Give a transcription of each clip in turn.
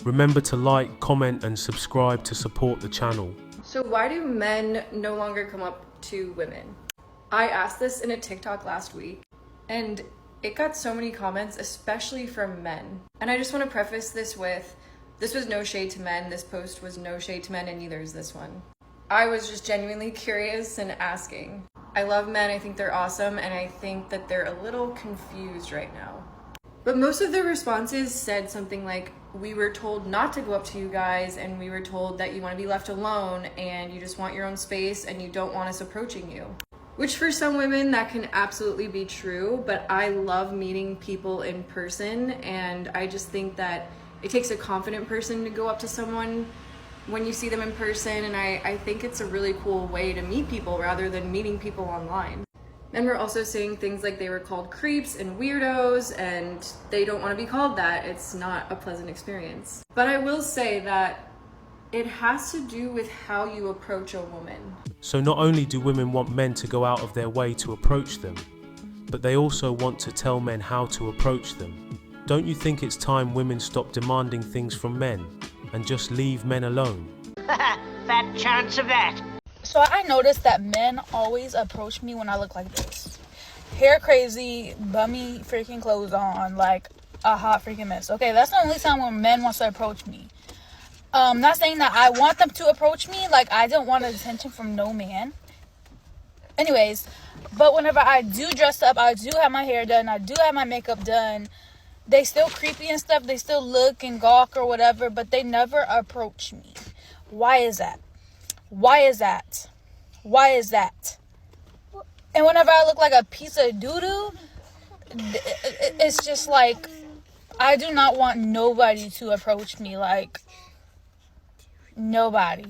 Remember to like, comment and subscribe to support the channel. So why do men no longer come up to women? I asked this in a TikTok last week and it got so many comments, especially from men. And I just want to preface this with, this was no shade to men. This post was no shade to men, and neither is this one. I was just genuinely curious and asking. I love men, I think they're awesome, and I think that they're a little confused right now. But most of the responses said something like, we were told not to go up to you guys, and we were told that you want to be left alone, and you just want your own space, and you don't want us approaching you. Which for some women, that can absolutely be true, but I love meeting people in person, and I just think that it takes a confident person to go up to someone when you see them in person, and I think it's a really cool way to meet people rather than meeting people online. And we're also saying things like they were called creeps and weirdos, and they don't want to be called that. It's not a pleasant experience. But I will say that it has to do with how you approach a woman. So not only do women want men to go out of their way to approach them, but they also want to tell men how to approach them. Don't you think it's time women stop demanding things from men and just leave men alone? Fat chance of that. So I noticed that men always approach me when I look like this. Hair crazy, bummy freaking clothes on, like a hot freaking mess. Okay, that's the only time when men want to approach me. Not saying that I want them to approach me, like I don't want attention from no man. Anyways, but whenever I do dress up, I do have my hair done, I do have my makeup done, they still creepy and stuff, they still look and gawk or whatever, but they never approach me. Why is that? Why is that? Why is that? And whenever I look like a piece of doo-doo, it's just like, I do not want nobody to approach me, like, nobody.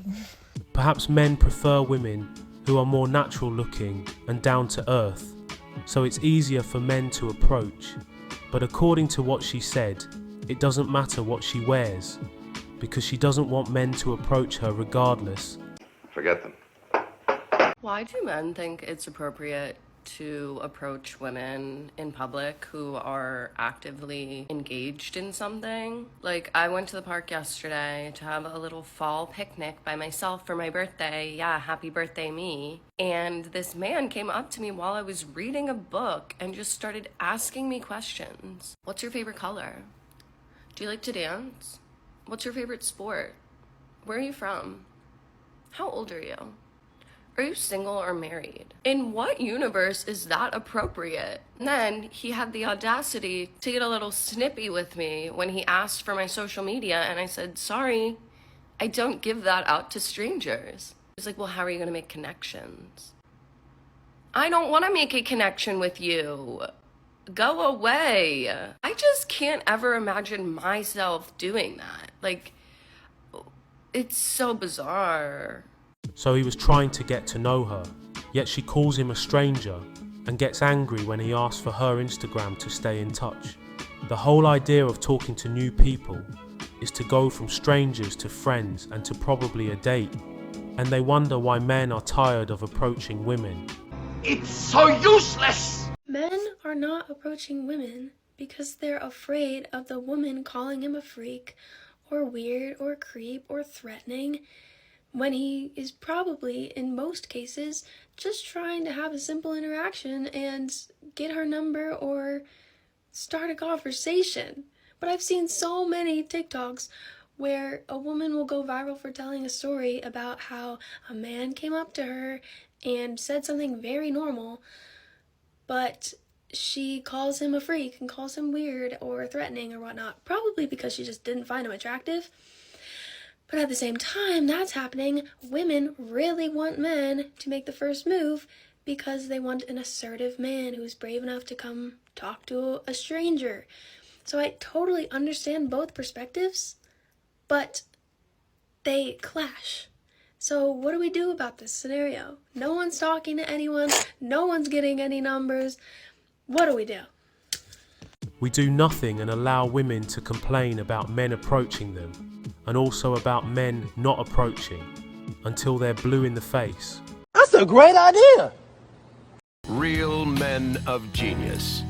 Perhaps men prefer women who are more natural looking and down to earth, so it's easier for men to approach. But according to what she said, it doesn't matter what she wears, because she doesn't want men to approach her regardless. Forget them. Why do men think it's appropriate to approach women in public who are actively engaged in something? Like, I went to the park yesterday to have a little fall picnic by myself for my birthday. Yeah, happy birthday me. And this man came up to me while I was reading a book and just started asking me questions. What's your favorite color? Do you like to dance? What's your favorite sport? Where are you from? How old are you? Are you single or married? In what universe is that appropriate? And then he had the audacity to get a little snippy with me when he asked for my social media, and I said, sorry, I don't give that out to strangers. He's like, well, how are you gonna make connections? I don't wanna make a connection with you. Go away. I just can't ever imagine myself doing that. Like, it's so bizarre. So he was trying to get to know her, yet she calls him a stranger and gets angry when he asks for her Instagram to stay in touch. The whole idea of talking to new people is to go from strangers to friends and to probably a date, and they wonder why men are tired of approaching women. It's so useless! Men are not approaching women because they're afraid of the woman calling him a freak or weird or creep or threatening, when he is probably, in most cases, just trying to have a simple interaction and get her number or start a conversation. But I've seen so many TikToks where a woman will go viral for telling a story about how a man came up to her and said something very normal, but she calls him a freak and calls him weird or threatening or whatnot, probably because she just didn't find him attractive. But at the same time that's happening, women really want men to make the first move because they want an assertive man who's brave enough to come talk to a stranger. So I totally understand both perspectives, but they clash. So what do we do about this scenario? No one's talking to anyone, no one's getting any numbers. What do we do? We do nothing and allow women to complain about men approaching them, and also about men not approaching, until they're blue in the face. That's a great idea! Real men of genius.